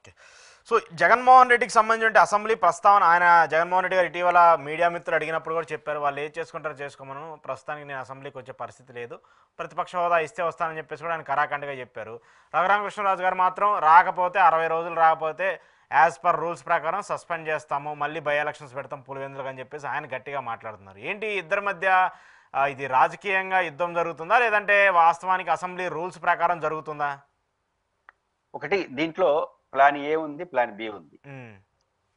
Okay. So Jaganmohan రెడ్డికి సంబంధించిన assembly ప్రస్తావన ఆయన జగన్మోహన్ రెడ్డి గారు ఇటీవల మీడియా మిత్రులు అడిగినప్పుడు కూడా చెప్పారు, వాళ్ళు ఏది చేసుకుంటారో చేసుకోమను, ప్రస్తుతానికి నేను అసెంబ్లీకి వచ్చే పరిస్థితి లేదు, ప్రతిపక్ష హోదా ఇస్తే వస్తానని చెప్పేసి కూడా ఆయన కరాఖండిగా చెప్పారు. రఘురామకృష్ణరాజు గారు మాత్రం రాకపోతే 60 రోజులు రాకపోతే యాజ్ పర్ రూల్స్ ప్రకారం సస్పెండ్ చేస్తాము, మళ్ళీ బై ఎలక్షన్స్ పెడతాం పులివెందులకు అని చెప్పేసి ఆయన గట్టిగా మాట్లాడుతున్నారు. ఏంటి ఇద్దరి మధ్య ఇది రాజకీయంగా యుద్ధం జరుగుతుందా, లేదంటే వాస్తవానికి అసెంబ్లీ రూల్స్ ప్రకారం జరుగుతుందా? ఒకటి దీంట్లో ప్లాన్ ఏ ఉంది, ప్లాన్ బి ఉంది.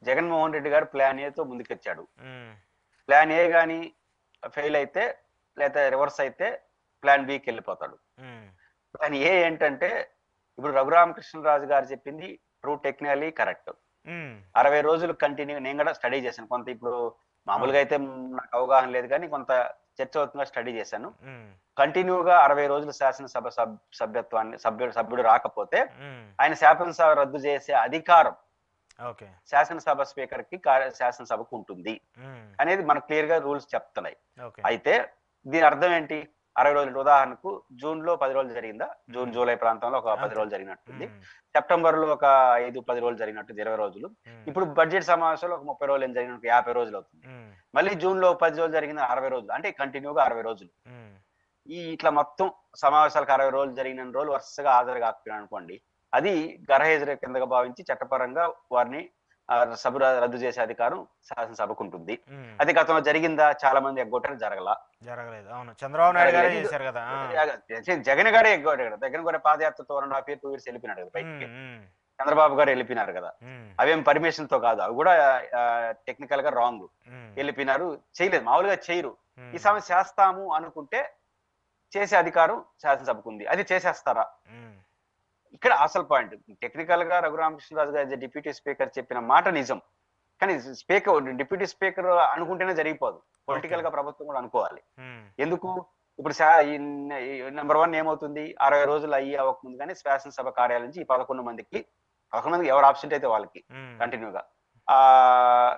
జగన్మోహన్ రెడ్డి గారు ప్లాన్ ఏతో ముందుకొచ్చాడు. ప్లాన్ ఏ గాని ఫెయిల్ అయితే లేదా రివర్స్ అయితే ప్లాన్ బికి వెళ్ళిపోతాడు. ప్లాన్ ఏ ఏంటంటే ఇప్పుడు రఘురామకృష్ణరాజు గారు చెప్పింది ట్రూ టెక్నికలీ కరెక్ట్. 60 రోజులు కంటిన్యూ నేను కూడా స్టడీ చేశాను కొంత. ఇప్పుడు మామూలుగా అయితే నాకు అవగాహన లేదు కానీ కొంత చర్చ అవుతుందిగా స్టడీ చేశాను. కంటిన్యూగా 60 రోజులు శాసనసభ సభ్యుడు రాకపోతే ఆయన శాసనసభ రద్దు చేసే అధికారం శాసనసభ స్పీకర్ కి శాసనసభకు ఉంటుంది అనేది మనకు క్లియర్ గా రూల్స్ చెప్తున్నాయి. అయితే దీని అర్థం ఏంటి? 60 రోజులు ఉదాహరణకు జూన్ లో 10 రోజులు జరిగిందా, జూన్ జూలై ప్రాంతంలో ఒక 10 రోజులు జరిగినట్టుంది, సెప్టెంబర్ లో ఒక 5-10 రోజులు జరిగినట్టు 20 రోజులు, ఇప్పుడు బడ్జెట్ సమావేశంలో ఒక 30 రోజులు జరిగినట్టు 50 రోజులు అవుతుంది. మళ్ళీ జూన్ లో 10 రోజులు జరిగిన 60 రోజులు, అంటే కంటిన్యూగా 60 రోజులు. ఇట్లా మొత్తం సమావేశాలకు 60 రోజులు జరిగిన రోజులు వరుసగా హాజరు కాకపోయినా అనుకోండి, అది గర్హేజర కిందగా భావించి చట్టపరంగా వారిని సభ రద్దు చేసే అధికారం శాసనసభకు ఉంటుంది. అది గతంలో జరిగిందా? చాలా మంది ఎగ్గొట్టారు, జరగలేదు. అవును, చంద్రబాబు నాయుడు గారే చేశారు కదా, జగన్ గారే ఎగ్గొట్టాడు కదా. జగన్ గారి పాదయాత్రతో 1.5 years 2 years వెళ్ళిపోయినాడు కదా బయటికి. చంద్రబాబు గారు వెళ్ళిపోయినారు కదా, అవేం పర్మిషన్ తో కాదు, అవి కూడా టెక్నికల్ గా రాంగ్. వెళ్ళిపోయినారు, చేయలేదు, మామూలుగా చేయరు. ఈ సమస్య చేస్తాము అనుకుంటే చేసే అధికారం శాసనసభకు ఉంది. అది చేసేస్తారా? ఇక్కడ అసలు పాయింట్. టెక్నికల్ గా రఘురామకృష్ణరాజు గారు డిప్యూటీ స్పీకర్ చెప్పిన మాట నిజం, కానీ డిప్యూటీ స్పీకర్ అనుకుంటేనే జరిగిపోదు. పొలిటికల్ గా ప్రభుత్వం కూడా అనుకోవాలి. ఎందుకు? ఇప్పుడు నెంబర్ 1 ఏమవుతుంది, 60 రోజులు అయ్యి అవ్వకముందు కానీ శాసనసభ కార్యాలయం నుంచి 11 మందికి ఎవరు ఆబ్సెంట్ అయితే వాళ్ళకి కంటిన్యూగా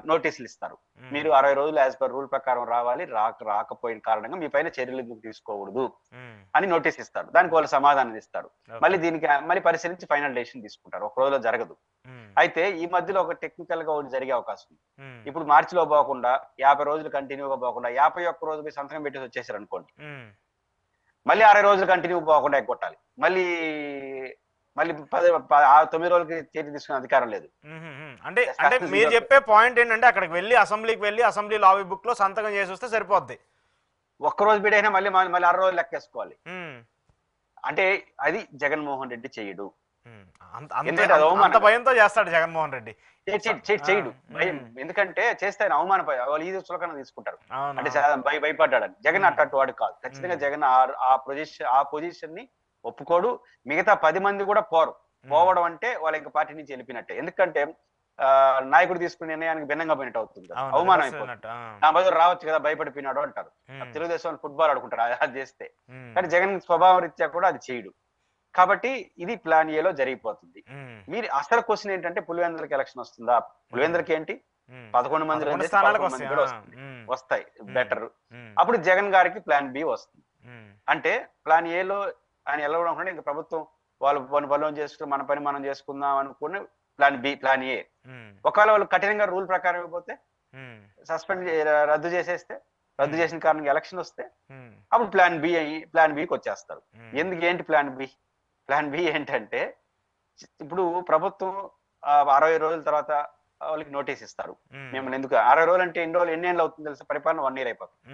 నోటీసులు ఇస్తారు. మీరు 60 రోజులు యాజ్ పర్ రూల్ ప్రకారం రావాలి, రాకపోయిన కారణంగా మీ పైన చర్యలు ఎందుకు తీసుకోకూడదు అని నోటీస్ ఇస్తారు. దానికి వాళ్ళు సమాధానం ఇస్తారు. మళ్ళీ పరిశీలించి ఫైనల్ డెసిషన్ తీసుకుంటారు. ఒక రోజులో జరగదు. అయితే ఈ మధ్యలో ఒక టెక్నికల్ గా ఒకటి జరిగే అవకాశం ఉంది. ఇప్పుడు మార్చిలో పోకుండా 50 రోజులు కంటిన్యూగా పోకుండా 51 రోజులు సంతకం పెట్టేసి వచ్చేసారు అనుకోండి, మళ్ళీ 60 రోజులు కంటిన్యూ పోకుండా ఎగ్గొట్టాలి. మళ్ళీ 9 రోజులకి చర్య తీసుకునే అధికారం లేదు. అంటే మీరు చెప్పే పాయింట్ ఏంటంటే అక్కడికి వెళ్ళి అసెంబ్లీకి వెళ్ళి అసెంబ్లీ లాబీ బుక్ లో సంతకం చేసి వస్తే సరిపోద్ది. ఒక్కరోజు బిడైనా మళ్ళీ 6 రోజులు లెక్కేసుకోవాలి. అంటే అది జగన్మోహన్ రెడ్డి చేయడు. అంత భయంతో చేస్తాడు జగన్మోహన్ రెడ్డి. చేయడు భయం. ఎందుకంటే చేస్తే ఆయన అవమాన వాళ్ళు ఈజీ చులకన తీసుకుంటారు. అంటే భయపడ్డాడని. జగన్ అట్టట్టు వాడు కాదు. ఖచ్చితంగా జగన్ ఆ పొజిషన్ ని ఒప్పుకోడు. మిగతా 10 మంది కూడా పోవడం అంటే వాళ్ళ ఇంకా పార్టీ నుంచి వెళ్ళిపోయినట్టే. ఎందుకంటే నాయకుడు తీసుకునే నిర్ణయానికి భిన్నంగా పోయినట్టు అవుతుంది, అవమానం అయిపోతుంది. నా బదులు రావచ్చు కదా, భయపడిపోయినాడు అంటారు. తెలుగుదేశం ఫుట్బాల్ ఆడుకుంటారు అది చేస్తే. కానీ జగన్ స్వభావం రీత్యా కూడా అది చేయడు. కాబట్టి ఇది ప్లాన్ ఏలో జరిగిపోతుంది. మీరు అసలు క్వశ్చన్ ఏంటంటే పులివెందులకి ఎలక్షన్ వస్తుందా? పులివెందులకి ఏంటి 11 మంది వస్తాయి, బెటర్. అప్పుడు జగన్ గారికి ప్లాన్ బి వస్తుంది. అంటే ప్లాన్ ఏలో ఆయన ఎలా అనుకుంటే ఇంకా ప్రభుత్వం వాళ్ళు పనులు చేసుకుని మన పని మనం చేసుకుందాం అనుకుని ప్లాన్ ఏ. ఒకవేళ వాళ్ళు కఠినంగా రూల్ ప్రకారం ఇవ్వకపోతే సస్పెండ్ రద్దు చేసిన కారణంగా ఎలక్షన్ వస్తే అప్పుడు ప్లాన్ బికి వచ్చేస్తారు. ఏంటి ప్లాన్ బి? ప్లాన్ బి ఏంటంటే ఇప్పుడు ప్రభుత్వం 60 రోజుల తర్వాత వాళ్ళకి నోటీస్ ఇస్తారు. మిమ్మల్ని ఎందుకు 60 రోజులు అంటే ఎన్ని ఏళ్ళు అవుతుంది తెలుసా? పరిపాలన 1 year అయిపోతుంది.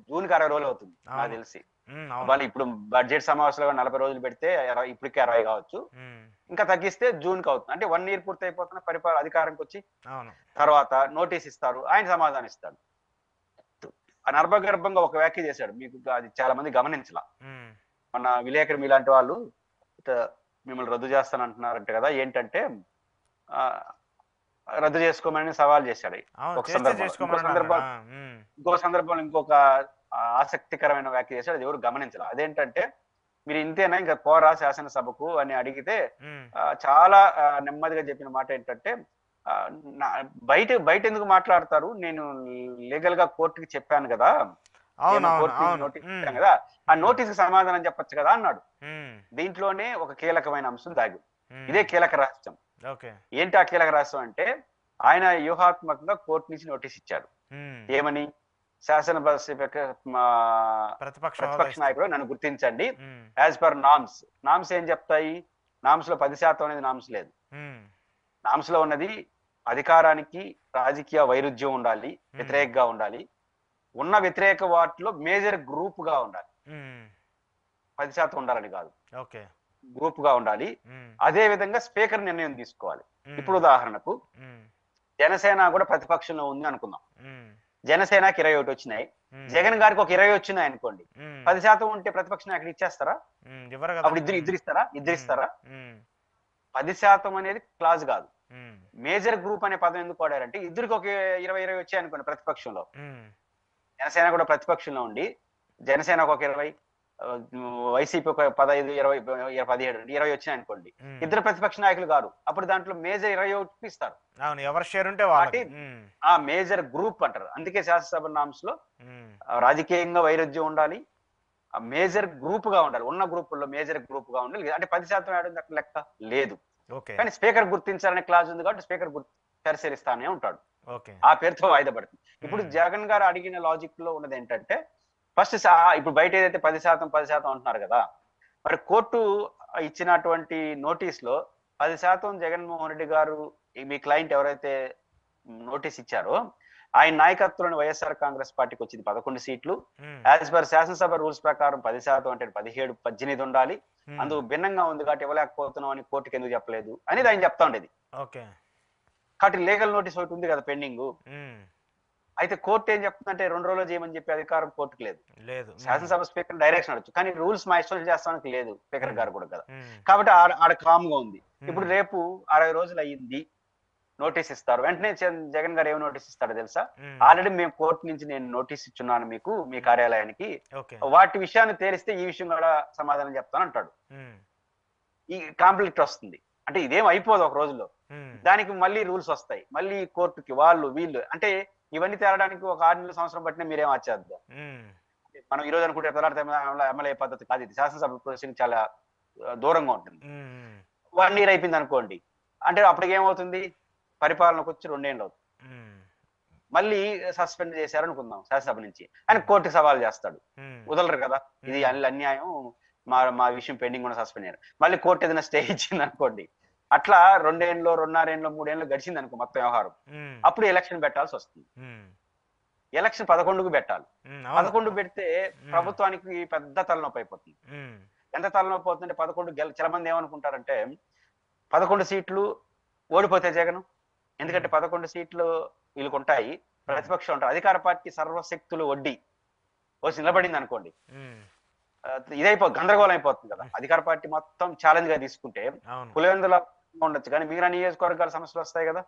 జూన్కి 60 రోజులు అవుతుంది నాకు తెలిసి. వాళ్ళు ఇప్పుడు బడ్జెట్ సమావేశాలు 40 రోజులు పెడితే ఇప్పటికే 60 కావచ్చు, ఇంకా తగ్గిస్తే జూన్కి అవుతుంది. అంటే 1 year పూర్తి అయిపోతున్న పరిపాలన అధికారానికి వచ్చి తర్వాత నోటీస్ ఇస్తారు, ఆయన సమాధానం ఇస్తాడు. అనర్భగర్భంగా ఒక వ్యాఖ్య చేశాడు, మీకు అది చాలా మంది గమనించలా. మన విలేకరు మీలాంటి వాళ్ళు మిమ్మల్ని రద్దు చేస్తానంటున్నారంట కదా, ఏంటంటే రద్దు చేసుకోమని సవాల్ చేశాడు ఒక సందర్భంలో. ఇంకో సందర్భంలో ఇంకొక ఆసక్తికరమైన వ్యాఖ్య చేశాడు, అది ఎవరు గమనించాలి. అదేంటంటే మీరు ఇంతేనా ఇంకా పోరా శాసనసభకు అని అడిగితే చాలా నెమ్మదిగా చెప్పిన మాట ఏంటంటే, బయట ఎందుకు మాట్లాడతారు, నేను లీగల్ గా కోర్టుకి చెప్పాను కదా, నోటీస్ ఇచ్చాను కదా, ఆ నోటీస్ కి సమాధానం చెప్పొచ్చు కదా అన్నాడు. దీంట్లోనే ఒక కీలకమైన అంశం దాగి, ఇదే కీలక రహస్యం. ఓకే. ఏంటి ఆ కీలక రహస్యం అంటే ఆయన వ్యూహాత్మకంగా కోర్టు నుంచి నోటీస్ ఇచ్చారు. ఏమని? ప్రతిపక్ష హోదా ప్రతిపక్ష ఇస్తే. నాయకుడు నన్ను గుర్తించండి. As per norms. నామ్స్ ఏం చెప్తాయి? నామ్స్ లో 10% అనేది నామ్స్ లేదు. నామ్స్ లో ఉన్నది అధికారానికి రాజకీయ వైరుధ్యం ఉండాలి, వ్యతిరేకగా ఉండాలి. ఉన్న వ్యతిరేక వాటిలో మేజర్ గ్రూప్ గా ఉండాలి. 10% ఉండాలని కాదు, ఓకే. గ్రూప్ గా ఉండాలి. అదే విధంగా స్పీకర్ నిర్ణయం తీసుకోవాలి. ఇప్పుడు ఉదాహరణకు జనసేన కూడా ప్రతిపక్షంలో ఉంది అనుకుందాం. జనసేనకి 21 వచ్చినాయి, జగన్ గారికి ఒక 20 వచ్చినాయి అనుకోండి. 10% ఉంటే ప్రతిపక్ష నాయకుడు ఇచ్చేస్తారా? అప్పుడు ఇద్దరు ఇస్తారా? 10% అనేది క్లాజ్ కాదు. మేజర్ గ్రూప్ అనే పదం ఎందుకు వాడారంటే ఇద్దరికి ఒక 20 వచ్చాయి అనుకోండి ప్రతిపక్షంలో. జనసేన కూడా ప్రతిపక్షంలో ఉండి జనసేనకు ఒక 20, వైసీపీ ఒక 15, 20, 17, 20 వచ్చినాయి అనుకోండి. ఇద్దరు ప్రతిపక్ష నాయకులు గారు, అప్పుడు దాంట్లో మేజర్ 21 ఇస్తారు. ఎవరు షేర్ ఉంటే వాళ్ళకి ఆ మేజర్ గ్రూప్ అంటారు. అందుకే శాసనసభ నామ్స్ లో రాజకీయంగా వైరుధ్యం ఉండాలి, మేజర్ గ్రూప్ గా ఉండాలి. ఉన్న గ్రూపుల్లో మేజర్ గ్రూప్ గా ఉండాలి. అంటే 10% ఆడింది అక్కడ లెక్క లేదు. కానీ స్పీకర్ గుర్తించాలనే క్లాజ్ ఉంది కాబట్టి స్పీకర్ పరిశీలిస్తానే ఉంటాడు. ఆ పేరుతో వాయిదా పడుతుంది. ఇప్పుడు జగన్ గారు అడిగిన లాజిక్ లో ఉన్నది ఏంటంటే ఫస్ట్ ఇప్పుడు బయట ఏదైతే 10% అంటున్నారు కదా, మరి కోర్టు ఇచ్చినటువంటి నోటీస్ లో 10% జగన్మోహన్ రెడ్డి గారు మీ క్లయింట్ ఎవరైతే నోటీస్ ఇచ్చారో ఆయన నాయకత్వంలోని వైఎస్ఆర్ కాంగ్రెస్ పార్టీకి వచ్చింది 11 సీట్లు. యాజ్ పర్ శాసనసభ రూల్స్ ప్రకారం 10% అంటే 17, 18 ఉండాలి. అందుకు భిన్నంగా ఉంది కాబట్టి ఇవ్వలేకపోతున్నాం అని కోర్టుకి ఎందుకు చెప్పలేదు అనేది ఆయన చెప్తా ఉండేది. కాబట్టి లీగల్ నోటీస్ ఒకటి ఉంది కదా పెండింగ్. అయితే కోర్టు ఏం చెప్తుందంటే 2 రోజులు చేయమని చెప్పి అధికారం కోర్టుకు లేదు. శాసనసభ స్పీకర్ డైరెక్షన్ అడొచ్చు, కానీ రూల్స్ మా ఇష్టం చేస్తానికి లేదు స్పీకర్ గారు కూడా కదా. కాబట్టి ఆడ కామ్ గా ఉంది. ఇప్పుడు రేపు 60 రోజులు అయ్యింది, నోటీస్ ఇస్తారు. వెంటనే జగన్ గారు ఏమి నోటీస్ ఇస్తాడో తెలుసా? ఆల్రెడీ మేము కోర్టు నుంచి నేను నోటీస్ ఇచ్చున్నాను మీకు, మీ కార్యాలయానికి, వాటి విషయాన్ని తేలిస్తే ఈ విషయం కూడా సమాధానం చెప్తాను అంటాడు. ఈ కాంప్లిక్ట్ వస్తుంది. అంటే ఇదేం అయిపోదు ఒక రోజులో, దానికి మళ్ళీ రూల్స్ వస్తాయి, మళ్ళీ కోర్టుకి వాళ్ళు వీళ్ళు. అంటే ఇవన్నీ తేలడానికి ఒక 6 నెలల సంవత్సరం పట్టినా మీరేం ఆచేద్దాం. మనం ఈ రోజు అనుకుంటే అమలు అయ్యే పద్ధతి కాదు ఇది. శాసనసభ ప్రొసీడింగ్ చాలా దూరంగా ఉంటుంది. 1 year అయిపోయింది అనుకోండి, అంటే అప్పటికి ఏమవుతుంది? పరిపాలనకు వచ్చి 2 ఏళ్ళు అవుతుంది. మళ్ళీ సస్పెండ్ చేశారు అనుకుందాం శాసనసభ నుంచి, ఆయన కోర్టుకి సవాల్ చేస్తాడు. వదలరు కదా, ఇది అన్యాయం, మా విషయం పెండింగ్ ఉన్న సస్పెండ్ అయ్యారు. మళ్ళీ కోర్టు ఏదైనా స్టే ఇచ్చింది అనుకోండి, అట్లా 2 ఏళ్ళు, 2.5 ఏళ్ళు, 3 ఏళ్ళు గడిచింది అనుకో మొత్తం వ్యవహారం. అప్పుడు ఎలక్షన్ పెట్టాల్సి వస్తుంది. ఎలక్షన్ 11కు పెట్టాలి. 11 పెడితే ప్రభుత్వానికి పెద్ద తలనొప్పి అయిపోతుంది. ఎంత తలనొప్పి అవుతుందంటే 11 చాలా మంది ఏమనుకుంటారంటే 11 సీట్లు ఓడిపోతే జగన్, ఎందుకంటే 11 సీట్లు వీళ్ళకు ఉంటాయి, ప్రతిపక్షం ఉంటారు, అధికార పార్టీ సర్వశక్తులు వడ్డీ వచ్చి నిలబడింది అనుకోండి, గందరగోళం అయిపోతుంది కదా. అధికార పార్టీ మొత్తం ఛాలెంజ్ గా తీసుకుంటే పులివెందుల ఉండొచ్చు, కానీ మిగిలిన నియోజకవర్గాల సమస్యలు వస్తాయి కదా.